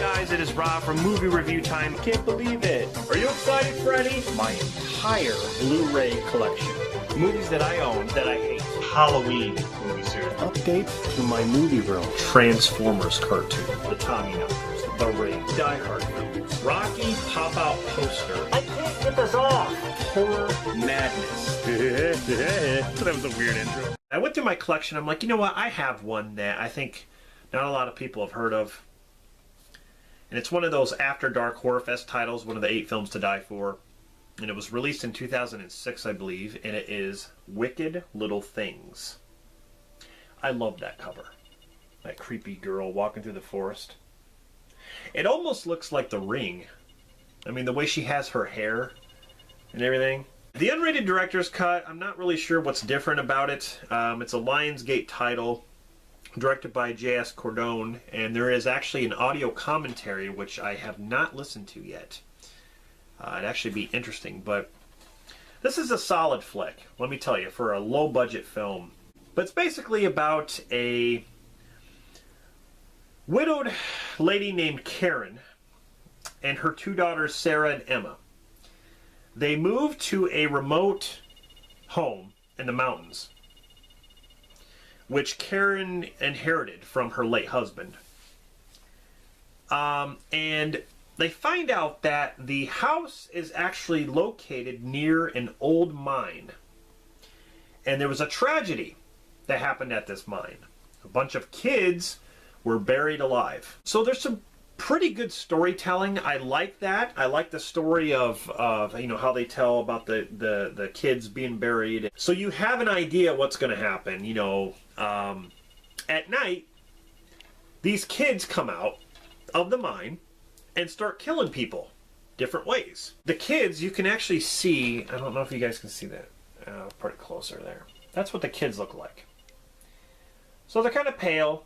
guys, it is Rob from Movie Review Time. Can't believe it. Are you excited, Freddy? My entire Blu-ray collection. Movies that I own that I hate. Halloween movie series. Updates to my movie room. Transformers cartoon. The Tommy Knockers. The Ring. Die Hard movies. Rocky pop-out poster. I can't get this off. Horror madness. That was a weird intro. I went through my collection. I'm like, you know what? I have one that I think not a lot of people have heard of. And it's one of those After Dark Horror Fest titles, one of the 8 films to die for. And it was released in 2006, I believe, and it is Wicked Little Things. I love that cover. That creepy girl walking through the forest. It almost looks like The Ring. I mean, the way she has her hair and everything. The unrated director's cut, I'm not really sure what's different about it. It's a Lionsgate title, directed by J.S. Cordone, and there is actually an audio commentary, which I have not listened to yet. It'd actually be interesting, but this is a solid flick, let me tell you, for a low-budget film. But it's basically about a widowed lady named Karen and her 2 daughters, Sarah and Emma. They moved to a remote home in the mountains, which Karen inherited from her late husband. And they find out that the house is actually located near an old mine. And there was a tragedy that happened at this mine. A bunch of kids were buried alive. So there's some pretty good storytelling. I like that. I like the story of you know, how they tell about the kids being buried. So you have an idea what's going to happen. You know, at night, these kids come out of the mine and start killing people different ways. The kids, you can actually see, I don't know if you guys can see that, pretty closer there. That's what the kids look like. So they're kind of pale.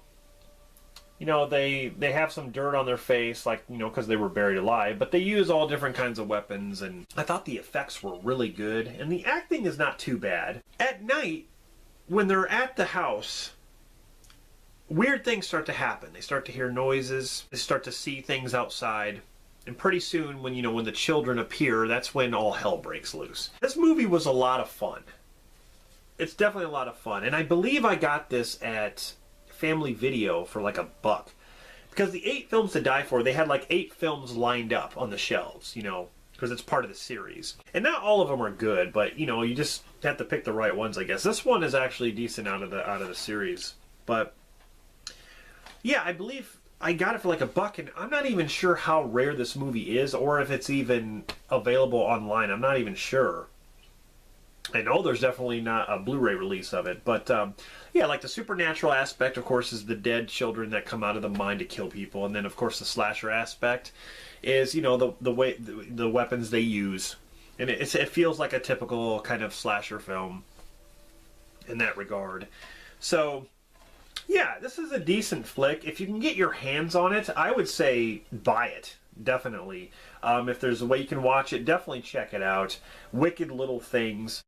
You know, they have some dirt on their face, like, you know, because they were buried alive, but they use all different kinds of weapons, and I thought the effects were really good, and the acting is not too bad. At night, when they're at the house, weird things start to happen. They start to hear noises, they start to see things outside, and pretty soon, when the children appear, that's when all hell breaks loose. This movie was a lot of fun. It's definitely a lot of fun, and I believe I got this at Family Video for like $1, because the 8 films to die for, they had like 8 films lined up on the shelves, you know, because it's part of the series. And not all of them are good, but you know, you just have to pick the right ones, I guess. This one is actually decent out of the series, but yeah, I believe I got it for like $1, and I'm not even sure how rare this movie is, or if it's even available online. I'm not even sure. I know there's definitely not a Blu-ray release of it, but yeah, like the supernatural aspect, of course, is the dead children that come out of the mine to kill people, and then of course the slasher aspect is, you know, the weapons they use, and it feels like a typical kind of slasher film in that regard. So yeah, this is a decent flick. If you can get your hands on it, I would say buy it. Definitely. If there's a way you can watch it, definitely check it out. Wicked Little Things.